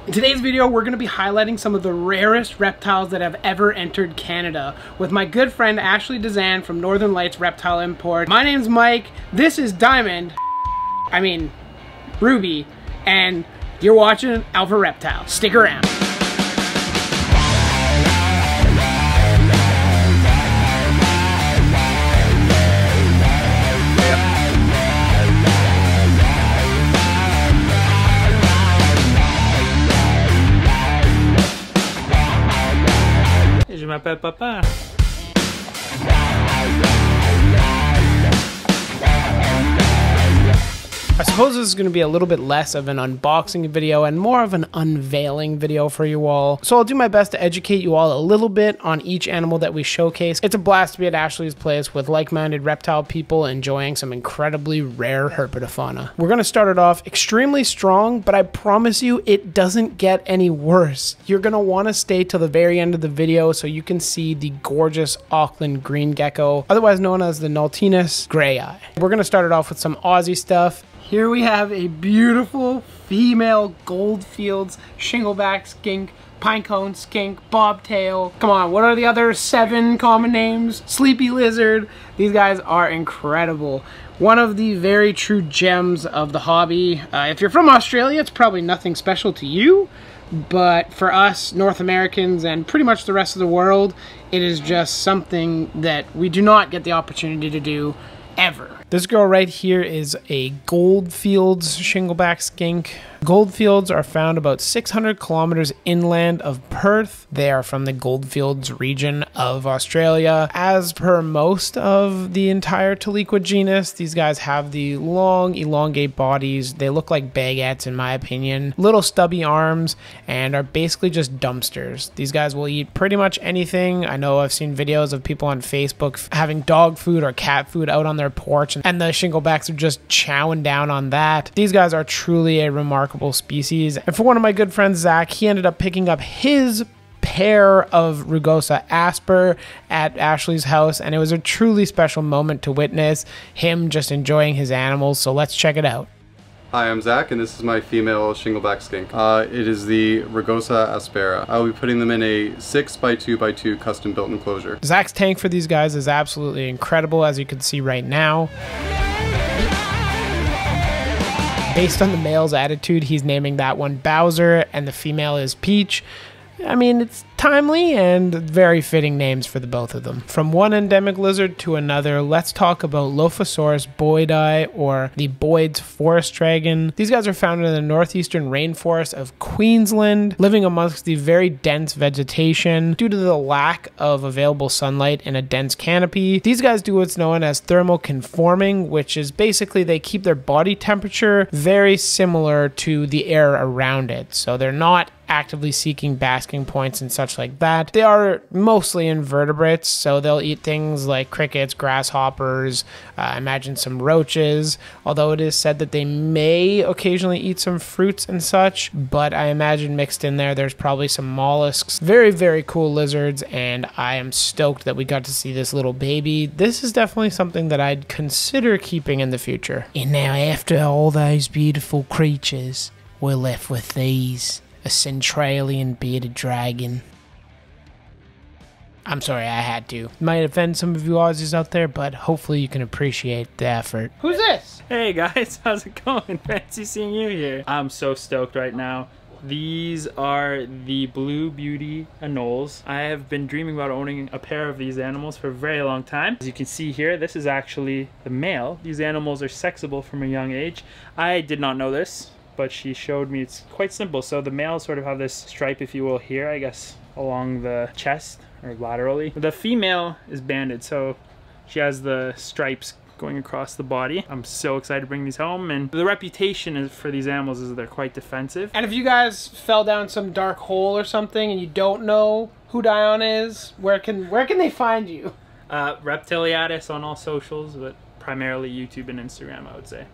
In today's video, we're going to be highlighting some of the rarest reptiles that have ever entered Canada with my good friend Ashley Dezan from Northern Lights Reptile Import. My name's Mike, this is Diamond, Ruby, and you're watching Alpha Reptile. Stick around. Je m'appelle Papa. I suppose this is going to be a little bit less of an unboxing video and more of an unveiling video for you all. So I'll do my best to educate you all a little bit on each animal that we showcase. It's a blast to be at Ashley's place with like-minded reptile people enjoying some incredibly rare herpetofauna. We're going to start it off extremely strong, but I promise you it doesn't get any worse. You're going to want to stay till the very end of the video so you can see the gorgeous Auckland green gecko, otherwise known as the Nautinus grey-eye. We're going to start it off with some Aussie stuff. Here we have a beautiful female Goldfields shingleback skink, pinecone skink, bobtail. Come on, what are the other 7 common names? Sleepy lizard. These guys are incredible. One of the very true gems of the hobby. If you're from Australia, it's probably nothing special to you, but for us North Americans and pretty much the rest of the world, it is just something that we do not get the opportunity to do ever. This girl right here is a Goldfields shingleback skink. Goldfields are found about 600 kilometers inland of Perth. They are from the Goldfields region of Australia. As per most of the entire Taliqua genus, these guys have the long, elongate bodies. They look like baguettes in my opinion. Little stubby arms and are basically just dumpsters. These guys will eat pretty much anything. I know I've seen videos of people on Facebook having dog food or cat food out on their porch and the shinglebacks are just chowing down on that. These guys are truly a remarkable species. And for one of my good friends, Zach, he ended up picking up his pair of Rugosa Asper at Ashley's house, and it was a truly special moment to witness him just enjoying his animals. So let's check it out. Hi, I'm Zach, and this is my female shingleback skink. It is the Rugosa Aspera. I will be putting them in a 6x2x2 custom-built enclosure. Zach's tank for these guys is absolutely incredible, as you can see right now. Based on the male's attitude, he's naming that one Bowser, and the female is Peach. I mean, it's timely and very fitting names for the both of them. From one endemic lizard to another, let's talk about Lophosaurus boydii, or the Boyd's forest dragon. These guys are found in the northeastern rainforest of Queensland, living amongst the very dense vegetation due to the lack of available sunlight in a dense canopy. These guys do what's known as thermoconforming, which is basically they keep their body temperature very similar to the air around it. So they're not actively seeking basking points and such like that. They are mostly invertebrates, so they'll eat things like crickets, grasshoppers, imagine some roaches, although it is said that they may occasionally eat some fruits and such, but I imagine mixed in there there's probably some mollusks. Very, very cool lizards, and I am stoked that we got to see this little baby. This is definitely something that I'd consider keeping in the future. And now, after all those beautiful creatures, we're left with these. A Centralian bearded dragon. I'm sorry, I had to. Might offend some of you Aussies out there, but hopefully you can appreciate the effort. Who's this? Hey guys, how's it going? Fancy seeing you here. I'm so stoked right now. These are the Blue Beauty Anoles. I have been dreaming about owning a pair of these animals for a very long time. As you can see here, this is actually the male. These animals are sexable from a young age. I did not know this, but she showed me it's quite simple. So the males sort of have this stripe, if you will, here, I guess, along the chest or laterally. The female is banded, so she has the stripes going across the body. I'm so excited to bring these home, and the reputation for these animals is they're quite defensive. And if you guys fell down some dark hole or something and you don't know who Dion is, where can they find you? Reptiliatus on all socials, but primarily YouTube and Instagram, I would say.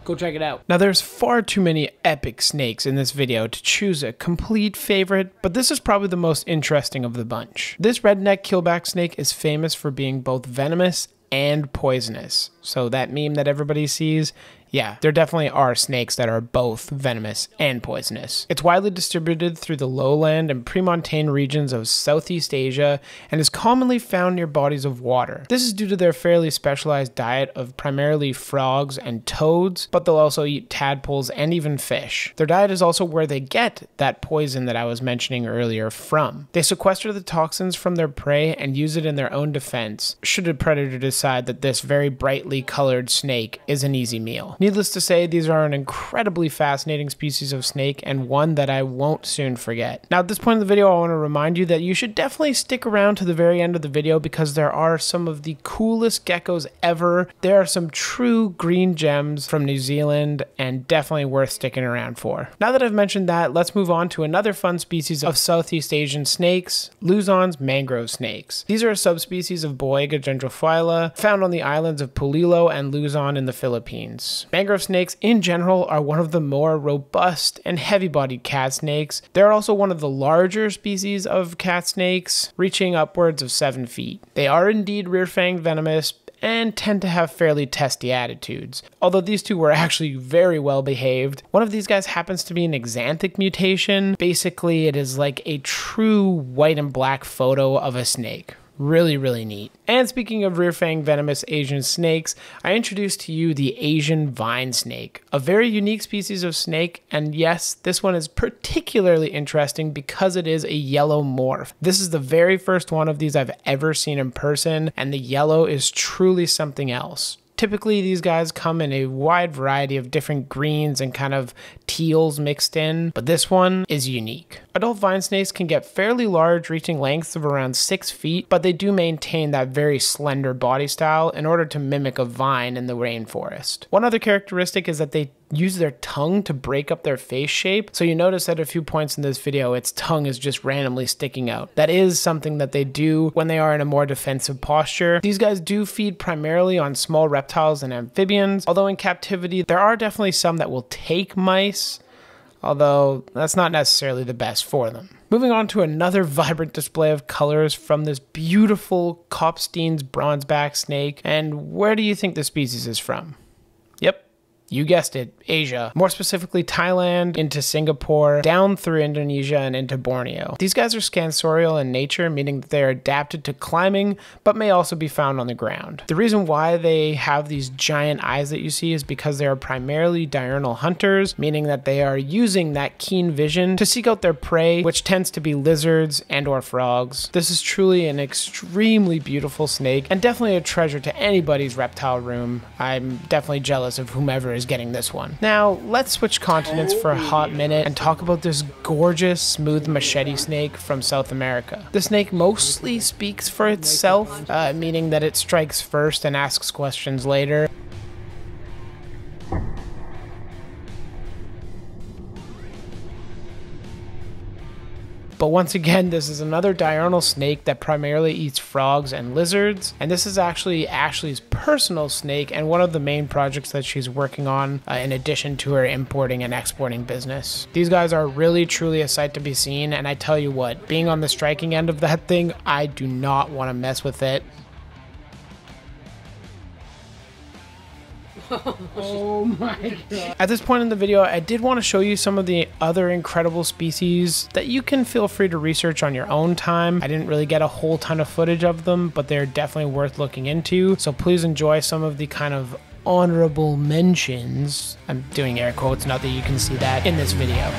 Go check it out. Now there's far too many epic snakes in this video to choose a complete favorite, but this is probably the most interesting of the bunch. This redneck keelback snake is famous for being both venomous and poisonous. So that meme that everybody sees, Yeah, there definitely are snakes that are both venomous and poisonous. It's widely distributed through the lowland and premontane regions of Southeast Asia and is commonly found near bodies of water. This is due to their fairly specialized diet of primarily frogs and toads, but they'll also eat tadpoles and even fish. Their diet is also where they get that poison that I was mentioning earlier from. They sequester the toxins from their prey and use it in their own defense, should a predator decide that this very brightly colored snake is an easy meal. Needless to say, these are an incredibly fascinating species of snake and one that I won't soon forget. Now at this point in the video, I want to remind you that you should definitely stick around to the very end of the video because there are some of the coolest geckos ever. There are some true green gems from New Zealand and definitely worth sticking around for. Now that I've mentioned that, let's move on to another fun species of Southeast Asian snakes, Luzon's mangrove snakes. These are a subspecies of Boiga gendrophylla found on the islands of Polillo and Luzon in the Philippines. Mangrove snakes in general are one of the more robust and heavy-bodied cat snakes. They're also one of the larger species of cat snakes, reaching upwards of 7 feet. They are indeed rear-fanged venomous and tend to have fairly testy attitudes. Although these two were actually very well behaved. One of these guys happens to be an axanthic mutation. Basically, it is like a true white and black photo of a snake. Really, really neat. And speaking of rear-fang venomous Asian snakes, I introduced to you the Asian vine snake, a very unique species of snake, and yes, this one is particularly interesting because it is a yellow morph. This is the very first one of these I've ever seen in person, and the yellow is truly something else. Typically, these guys come in a wide variety of different greens and kind of teals mixed in, but this one is unique. Adult vine snakes can get fairly large, reaching lengths of around 6 feet, but they do maintain that very slender body style in order to mimic a vine in the rainforest. One other characteristic is that they use their tongue to break up their face shape, so you notice at a few points in this video its tongue is just randomly sticking out. That is something that they do when they are in a more defensive posture. These guys do feed primarily on small reptiles and amphibians, although in captivity there are definitely some that will take mice, although that's not necessarily the best for them. Moving on to another vibrant display of colors from this beautiful Kopstein's bronzeback snake, and where do you think the species is from? Yep. You guessed it, Asia. More specifically Thailand, into Singapore, down through Indonesia and into Borneo. These guys are scansorial in nature, meaning that they are adapted to climbing, but may also be found on the ground. The reason why they have these giant eyes that you see is because they are primarily diurnal hunters, meaning that they are using that keen vision to seek out their prey, which tends to be lizards and or frogs. This is truly an extremely beautiful snake and definitely a treasure to anybody's reptile room. I'm definitely jealous of whomever is getting this one. Now, let's switch continents for a hot minute and talk about this gorgeous smooth machete snake from South America. The snake mostly speaks for itself, meaning that it strikes first and asks questions later. But once again, this is another diurnal snake that primarily eats frogs and lizards. And this is actually Ashley's personal snake and one of the main projects that she's working on in addition to her importing and exporting business. These guys are really truly a sight to be seen. And I tell you what, being on the striking end of that thing, I do not want to mess with it. Oh my god. At this point in the video, I did want to show you some of the other incredible species that you can feel free to research on your own time. I didn't really get a whole ton of footage of them, but they're definitely worth looking into. So please enjoy some of the kind of honorable mentions. I'm doing air quotes, not that you can see that in this video.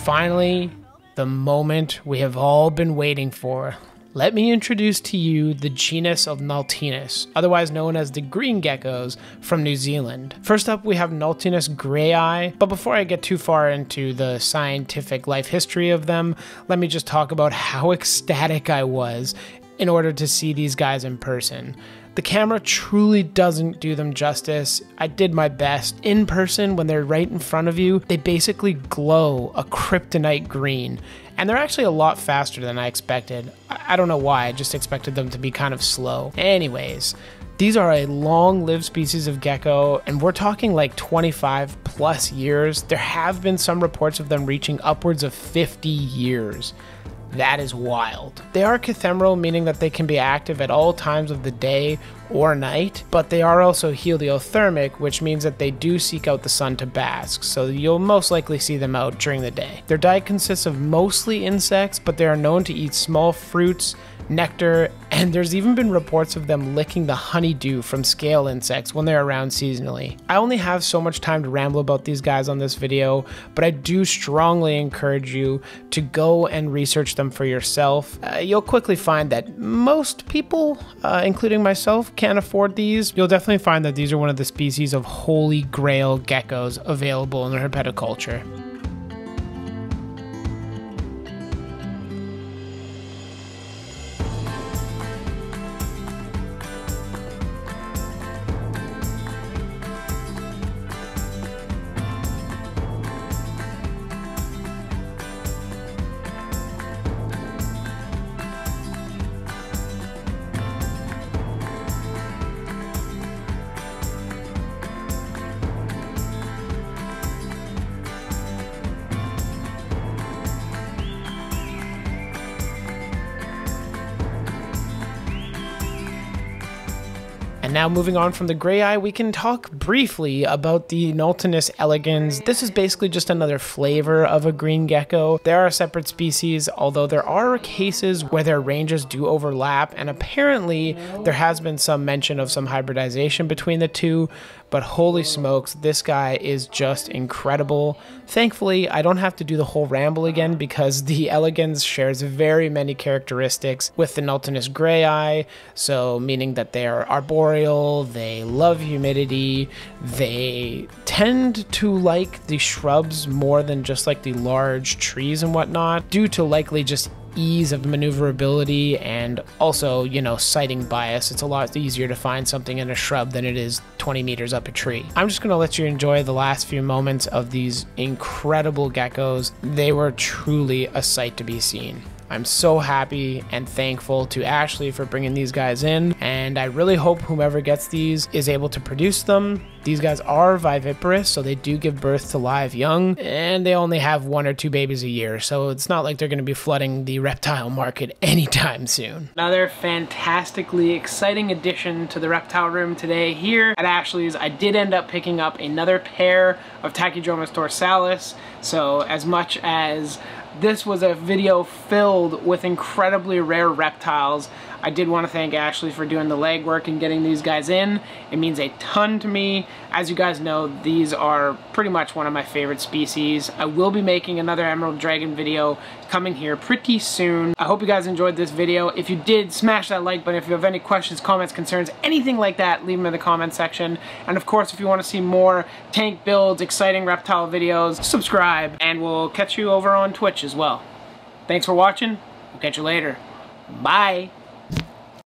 finally, the moment we have all been waiting for. Let me introduce to you the genus of Naltinus, otherwise known as the green geckos from New Zealand. First up, we have Naltinus grayi, but before I get too far into the scientific life history of them, let me just talk about how ecstatic I was in order to see these guys in person. The camera truly doesn't do them justice. I did my best. In person, when they're right in front of you, they basically glow a kryptonite green. And they're actually a lot faster than I expected. I don't know why, I just expected them to be kind of slow. Anyways, these are a long-lived species of gecko, and we're talking like 25 plus years. There have been some reports of them reaching upwards of 50 years. That is wild. They are cathemeral, meaning that they can be active at all times of the day or night, but they are also heliothermic, which means that they do seek out the sun to bask, so you'll most likely see them out during the day. Their diet consists of mostly insects, but they are known to eat small fruits, nectar, and there's even been reports of them licking the honeydew from scale insects when they're around seasonally. I only have so much time to ramble about these guys on this video, but I do strongly encourage you to go and research them for yourself. You'll quickly find that most people, including myself, can't afford these. You'll definitely find that these are one of the species of holy grail geckos available in the herpetoculture. And now moving on from the grayi, we can talk briefly about the Naltinus elegans. This is basically just another flavor of a green gecko. They are a separate species, although there are cases where their ranges do overlap, and apparently there has been some mention of some hybridization between the two, but holy smokes, this guy is just incredible. Thankfully, I don't have to do the whole ramble again because the elegans shares very many characteristics with the Naltinus grayi, so meaning that they are arboreal, they love humidity, they tend to like the shrubs more than just like the large trees and whatnot, due to likely just ease of maneuverability and also, you know, sighting bias. It's a lot easier to find something in a shrub than it is 20 meters up a tree. I'm just gonna let you enjoy the last few moments of these incredible geckos. They were truly a sight to be seen. I'm so happy and thankful to Ashley for bringing these guys in, and I really hope whomever gets these is able to produce them. These guys are viviparous, so they do give birth to live young, and they only have 1 or 2 babies a year, so it's not like they're going to be flooding the reptile market anytime soon. Another fantastically exciting addition to the reptile room today here at Ashley's. I did end up picking up another pair of Tachydromus dorsalis, so as much as this was a video filled with incredibly rare reptiles, I did want to thank Ashley for doing the legwork and getting these guys in. It means a ton to me. As you guys know, these are pretty much one of my favorite species. I will be making another Emerald Dragon video coming here pretty soon. I hope you guys enjoyed this video. If you did, smash that like button. If you have any questions, comments, concerns, anything like that, leave them in the comment section. And of course, if you want to see more tank builds, exciting reptile videos, subscribe, and we'll catch you over on Twitch as well. Thanks for watching. We'll catch you later. Bye.